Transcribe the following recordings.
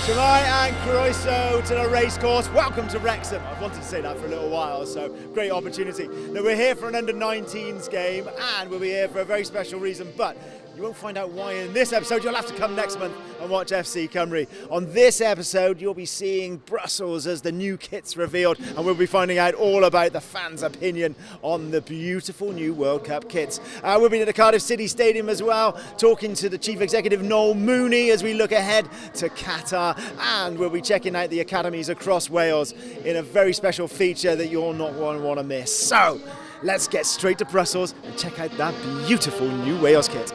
Shemai and Croeso to the racecourse. Welcome to Wrexham. I've wanted to say that for a little while, so great opportunity. Now, we're here for an under-19s game, and we'll be here for a very special reason, but you won't find out why in this episode. You'll have to come next month and watch FC Cymru. On this episode, you'll be seeing Brussels as the new kit's revealed, and we'll be finding out all about the fans' opinion on the beautiful new World Cup kits. We'll be at the Cardiff City Stadium as well, talking to the Chief Executive Noel Mooney as we look ahead to Qatar, and we'll be checking out the academies across Wales in a very special feature that you're not going to want to miss. So, let's get straight to Brussels and check out that beautiful new Wales kit.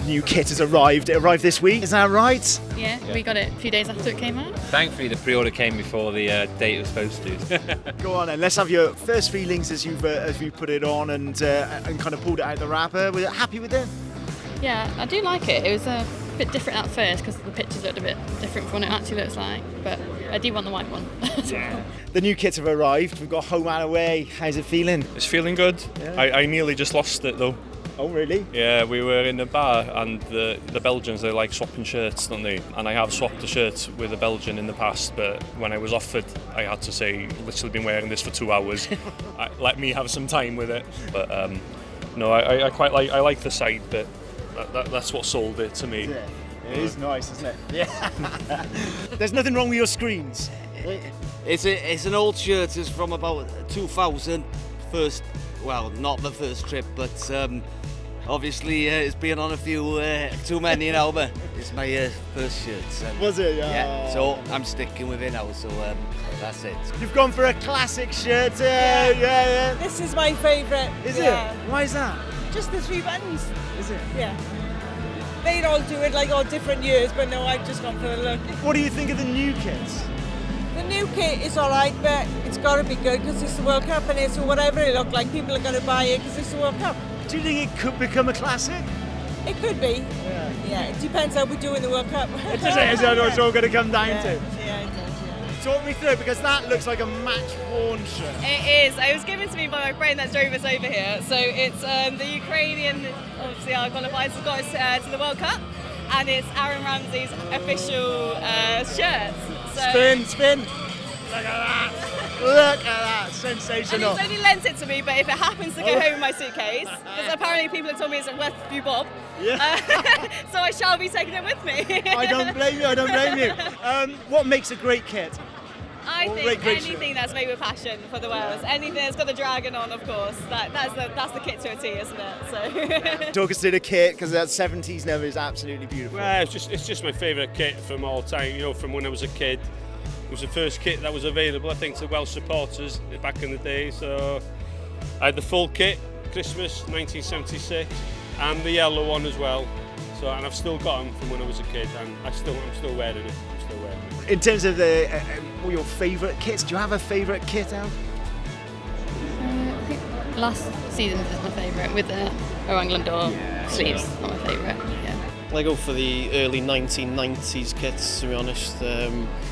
New kit has arrived. It arrived this week, is that right? Yeah, we got it a few days after it came out. Thankfully, the pre-order came before the date it was supposed to. Go on then, let's have your first feelings as you put it on and kind of pulled it out of the wrapper. Were you happy with it? Yeah, I do like it. It was a bit different at first because the pictures looked a bit different from what it actually looks like, but I do want the white one. Yeah. The new kits have arrived. We've got home and away. How's it feeling? It's feeling good. Yeah. I nearly just lost it though. Oh, really? Yeah, we were in a bar and the Belgians, they like swapping shirts, don't they? And I have swapped the shirts with a Belgian in the past, but when I was offered, I had to say, literally been wearing this for 2 hours. Let me have some time with it. But no, I quite like the side bit. That's what sold it to me. Yeah. It is nice, isn't it? Yeah. There's nothing wrong with your screens. It's an old shirt. It's from about 2000. Well, not the first trip, but obviously it's been on a few too many now, but it's my first shirt. So. Was it? Yeah, so I'm sticking with it now, so that's it. You've gone for a classic shirt. Yeah. This is my favourite. Is it? Why is that? Just the 3 buttons. Is it? Yeah. They'd all do it like all different years, but no, I've just gone for the look. What do you think of the new kits? The new kit is alright, but it's got to be good because it's the World Cup and it's whatever it looks like, people are going to buy it because it's the World Cup. Do you think it could become a classic? It could be. Yeah, it depends how we do in the World Cup. It just is what it's all going to come down to. Yeah, it does, yeah. Talk me through it, because that looks like a match-worn shirt. It is. It was given to me by my friend that drove us over here. So it's the Ukrainian, obviously our qualifiers, has got us to the World Cup, and it's Aaron Ramsey's official shirt. So, Spin! Look at that! Sensational. And he's only lent it to me, but if it happens to go home in my suitcase, because apparently people have told me it's worth a few bob, so I shall be taking it with me. I don't blame you. What makes a great kit? I think anything that's made with passion for the Wales, anything that's got the dragon on, of course, that's the kit to a T, isn't it? So. Talk us through the kit, because that 70s number is absolutely beautiful. Well, it's just my favourite kit from all time, you know, from when I was a kid. It was the first kit that was available, I think, to Welsh supporters back in the day. So I had the full kit, Christmas 1976, and the yellow one as well. So, and I've still got them from when I was a kid, and I'm still wearing it. In terms of your favourite kits, do you have a favourite kit out? I think last season's is my favourite, with the England door sleeves, not my favourite. Yeah. I go for the early 1990s kits, to be honest.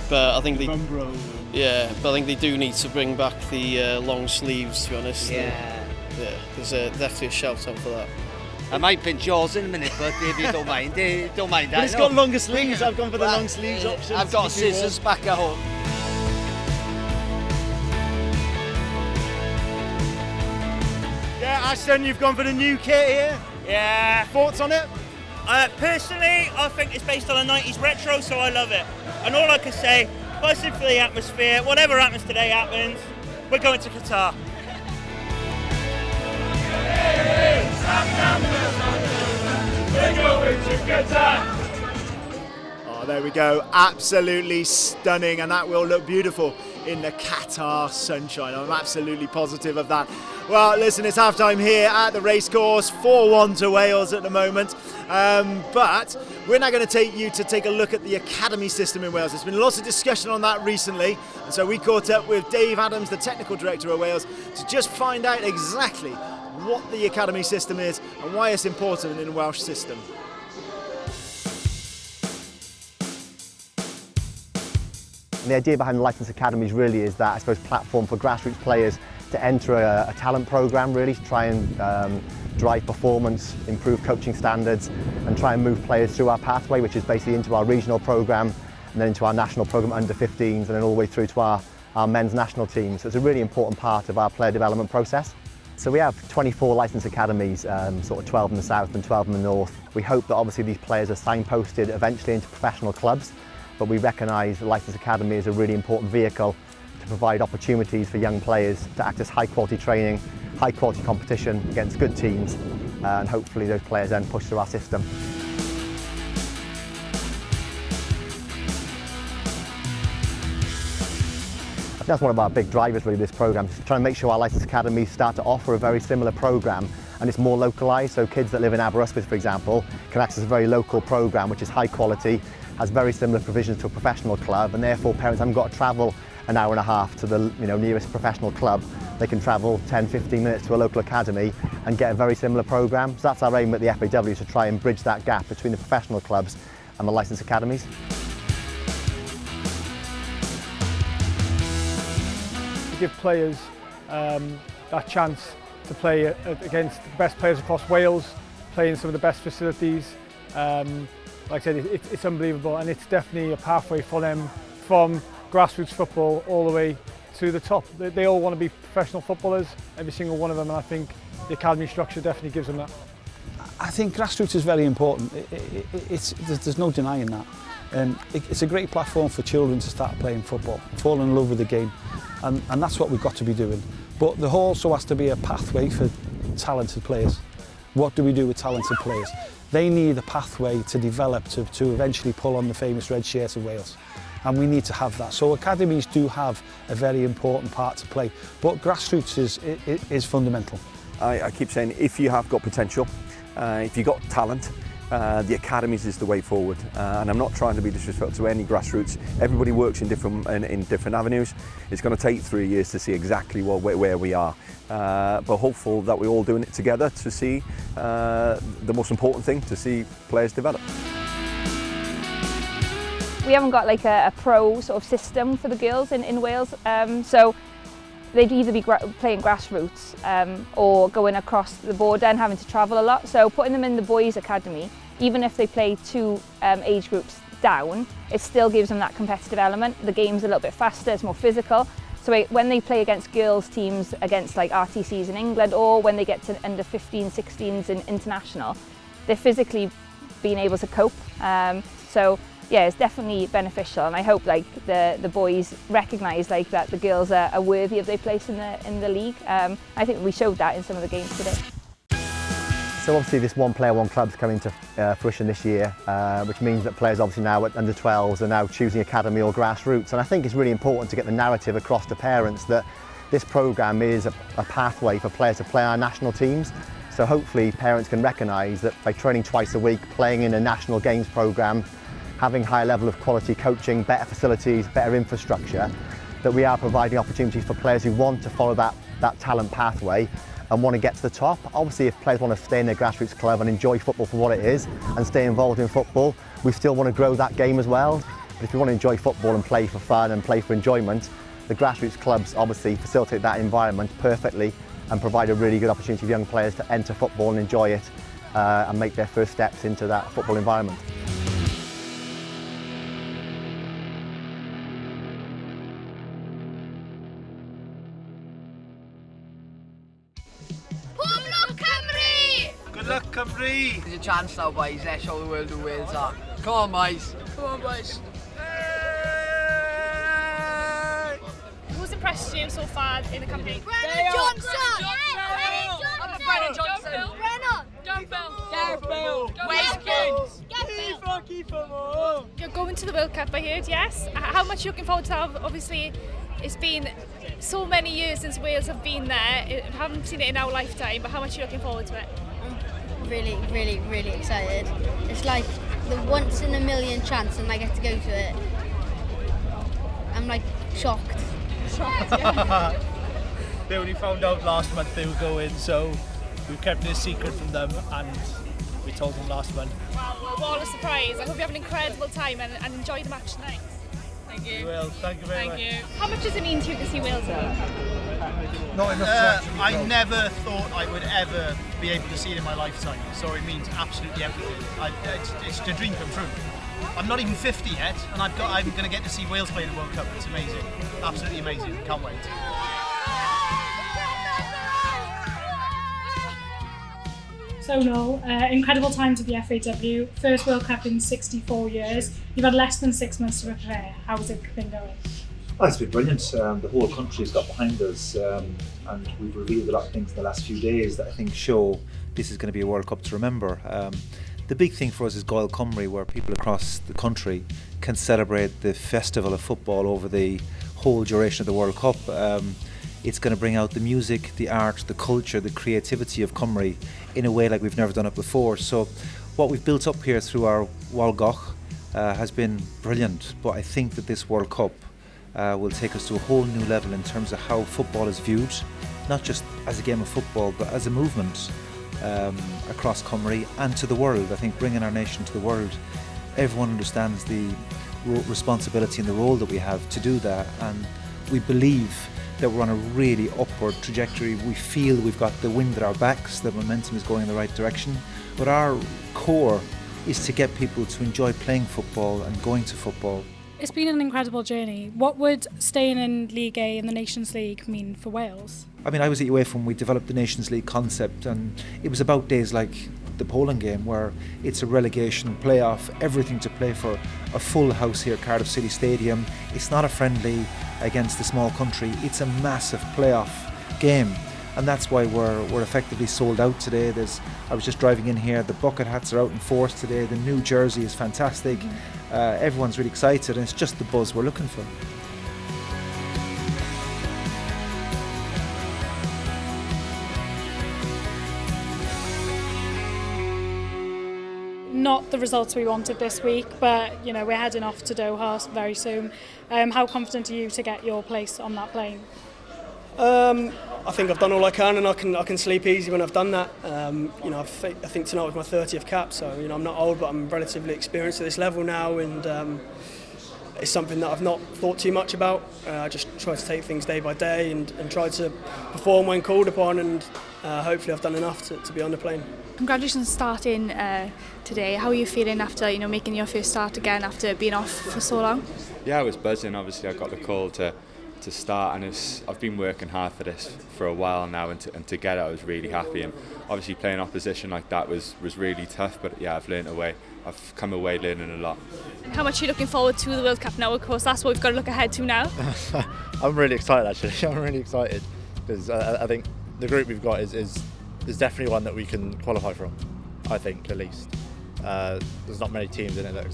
But I think they, but I think they do need to bring back the long sleeves, to be honest. Yeah. There's definitely a shout out for that. I might pinch yours in a minute, but if you don't mind, don't mind that. But it's got longer sleeves. I've gone for the long sleeves option. I've got scissors back at home. Yeah, Ashton, you've gone for the new kit here. Yeah. Thoughts on it? Personally, I think it's based on a 90s retro, so I love it. And all I can say, positive for the atmosphere. Whatever happens today happens. We're going to Qatar. We're going to Qatar. Oh, there we go. Absolutely stunning, and that will look beautiful in the Qatar sunshine. I'm absolutely positive of that. Well, listen, it's half-time here at the racecourse, 4-1 to Wales at the moment. But we're now going to take you to take a look at the academy system in Wales. There's been lots of discussion on that recently, and so we caught up with Dave Adams, the technical director of Wales, to just find out exactly what the academy system is and why it's important in the Welsh system. And the idea behind the licensed academies really is that, I suppose, platform for grassroots players to enter a talent programme, really, to try and drive performance, improve coaching standards, and try and move players through our pathway, which is basically into our regional programme and then into our national programme under 15s and then all the way through to our men's national team. So it's a really important part of our player development process. So we have 24 licensed academies, sort of 12 in the south and 12 in the north. We hope that obviously these players are signposted eventually into professional clubs, but we recognise the licensed academy is a really important vehicle to provide opportunities for young players to access high quality training, high quality competition against good teams, and hopefully those players then push through our system. That's one of our big drivers really, this programme, is trying to make sure our licensed academies start to offer a very similar programme, and it's more localised, so kids that live in Aberystwyth, for example, can access a very local programme which is high quality, has very similar provisions to a professional club, and therefore parents haven't got to travel an hour and a half to the nearest professional club. They can travel 10-15 minutes to a local academy and get a very similar programme. So that's our aim at the FAW, to try and bridge that gap between the professional clubs and the licensed academies. Give players that chance to play against the best players across Wales, play in some of the best facilities. Like I said, it's unbelievable, and it's definitely a pathway for them from grassroots football all the way to the top. They all want to be professional footballers, every single one of them, and I think the academy structure definitely gives them that. I think grassroots is very important. There's no denying that. It's a great platform for children to start playing football, fall in love with the game, and that's what we've got to be doing. But there also has to be a pathway for talented players. What do we do with talented players? They need a pathway to develop to eventually pull on the famous red shirt of Wales, and we need to have that. So academies do have a very important part to play, but grassroots is fundamental. I keep saying, if you have got potential, if you've got talent, the academies is the way forward, and I'm not trying to be disrespectful to any grassroots. Everybody works in different avenues. It's going to take 3 years to see exactly where we are, but hopeful that we're all doing it together to see the most important thing, to see players develop. We haven't got like a pro sort of system for the girls in Wales, so they'd either be playing grassroots or going across the border and having to travel a lot. So putting them in the boys' academy, even if they play 2 age groups down, it still gives them that competitive element. The game's a little bit faster, it's more physical. So when they play against girls' teams, against like RTCs in England, or when they get to under 15, 16s in international, they're physically being able to cope. So yeah, it's definitely beneficial, and I hope like the boys recognise like that the girls are worthy of their place in the league. I think we showed that in some of the games today. So obviously this one player, one club's coming to fruition this year, which means that players obviously now at under 12s are now choosing academy or grassroots, and I think it's really important to get the narrative across to parents that this programme is a pathway for players to play our national teams. So hopefully parents can recognise that by training twice a week, playing in a national games programme, having higher level of quality coaching, better facilities, better infrastructure, that we are providing opportunities for players who want to follow that talent pathway and want to get to the top. Obviously, if players want to stay in their grassroots club and enjoy football for what it is and stay involved in football, we still want to grow that game as well. But if you want to enjoy football and play for fun and play for enjoyment, the grassroots clubs obviously facilitate that environment perfectly and provide a really good opportunity for young players to enter football and enjoy it and make their first steps into that football environment. Good luck, Cymru! There's a chance now, boys. Let's show the world who Wales are. Come on, boys. Come on, boys. Who's impressed you so far in the campaign? Brennan Johnson! Brennan Johnson! Gareth Bale! Watkins! You're going to the World Cup, I heard, yes? How much are you looking forward to that? Obviously, It's been so many years since Wales have been there. I haven't seen it in our lifetime, but how much are you looking forward to it? I'm really excited. It's like the once in a million chance and I get to go to it. I'm like shocked. Yeah. They only found out last month they were going, so we kept it a secret from them and we told them last month. Wow, well, what a surprise. I hope you have an incredible time and enjoy the match tonight. Thank you. We will. Thank you very much. Thank you. How much does it mean to you to see Wales win? Not enough. I never thought I would ever be able to see it in my lifetime, so it means absolutely everything. It's a dream come true. I'm not even 50 yet, and I'm going to get to see Wales play in the World Cup. It's amazing, absolutely amazing. Can't wait. So Noel, incredible time to the FAW, first World Cup in 64 years. You've had less than 6 months to prepare. How's it been going? Oh, it's been brilliant. The whole country's got behind us, and we've revealed a lot of things in the last few days that I think show this is going to be a World Cup to remember. The big thing for us is Gael Cymru, where people across the country can celebrate the festival of football over the whole duration of the World Cup. It's going to bring out the music, the art, the culture, the creativity of Cymru in a way like we've never done it before. So what we've built up here through our Walgach has been brilliant, but I think that this World Cup will take us to a whole new level in terms of how football is viewed, not just as a game of football, but as a movement across Cymru and to the world. I think bringing our nation to the world, everyone understands the responsibility and the role that we have to do that, and we believe that we're on a really upward trajectory. We feel we've got the wind at our backs, the momentum is going in the right direction, but our core is to get people to enjoy playing football and going to football. It's been an incredible journey. What would staying in League A and the Nations League mean for Wales? I mean, I was at UEFA when we developed the Nations League concept, and it was about days like the Poland game, where it's a relegation playoff, everything to play for, a full house here at Cardiff City Stadium. It's not a friendly against a small country, it's a massive playoff game, and that's why we're effectively sold out today. I was just driving in here, the bucket hats are out in force today, the new jersey is fantastic, everyone's really excited, and it's just the buzz we're looking for. Not the results we wanted this week, but you know, we're heading off to Doha very soon. How confident are you to get your place on that plane? I think I've done all I can, and I can sleep easy when I've done that. You know, I think tonight was my 30th cap, so you know, I'm not old, but I'm relatively experienced at this level now, and it's something that I've not thought too much about. I just try to take things day by day and try to perform when called upon, and hopefully I've done enough to be on the plane. Congratulations on starting today. How are you feeling after making your first start again after being off for so long? Yeah, I was buzzing. Obviously, I got the call to start, and I've been working hard for this for a while now, and to get it, I was really happy. And obviously, playing opposition like that was really tough. But yeah, I've come away learning a lot. How much are you looking forward to the World Cup now? Of course, that's what we've got to look ahead to now. I'm really excited, actually. I'm really excited because I think the group we've got is definitely one that we can qualify from, I think, at least. There's not many teams in it that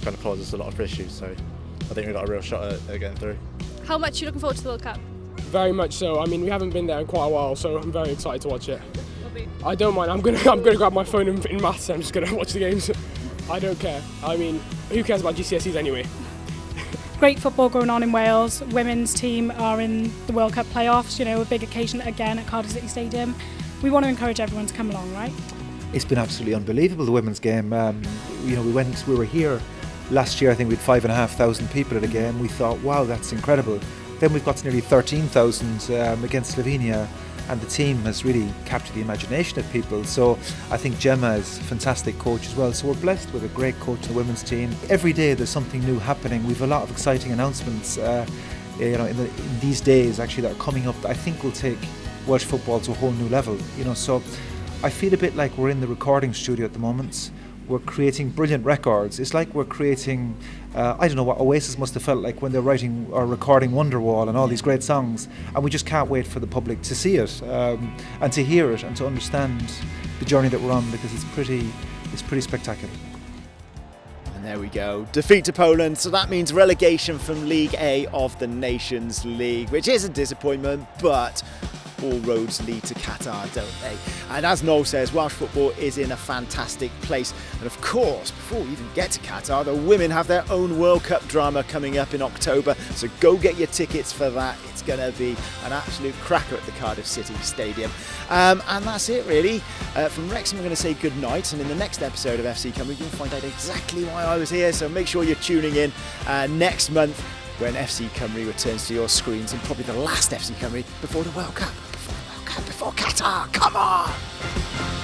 kind of cause us a lot of issues, so I think we've got a real shot at getting through. How much are you looking forward to the World Cup? Very much so. I mean, we haven't been there in quite a while, so I'm very excited to watch it. I don't mind. I'm gonna grab my phone in maths and I'm just gonna watch the games. I don't care. I mean, who cares about GCSEs anyway? Great football going on in Wales. Women's team are in the World Cup playoffs, you know, a big occasion again at Cardiff City Stadium. We want to encourage everyone to come along, right? It's been absolutely unbelievable, the women's game. You know, we were here last year, I think we had 5,500 people at a game. We thought, wow, that's incredible. Then we've got to nearly 13,000 against Slovenia, and the team has really captured the imagination of people. So I think Gemma is a fantastic coach as well. So we're blessed with a great coach in the women's team. Every day there's something new happening. We've a lot of exciting announcements you know, in these days actually that are coming up that I think will take Welsh football to a whole new level. You know, so I feel a bit like we're in the recording studio at the moment. We're creating brilliant records. It's like we're creating, I don't know what Oasis must have felt like when they're writing or recording Wonderwall and all these great songs, and we just can't wait for the public to see it and to hear it and to understand the journey that we're on, because it's pretty spectacular. And there we go, defeat to Poland, so that means relegation from League A of the Nations League, which is a disappointment, but all roads lead to Qatar, don't they? And as Noel says, Welsh football is in a fantastic place. And of course, before we even get to Qatar, the women have their own World Cup drama coming up in October, so go get your tickets for that. It's going to be an absolute cracker at the Cardiff City Stadium. And that's it really. From Wrexham, we're going to say good night, and in the next episode of FC Cymru, you'll find out exactly why I was here, so make sure you're tuning in next month when FC Cymru returns to your screens, and probably the last FC Cymru before the World Cup. Before Qatar, come on!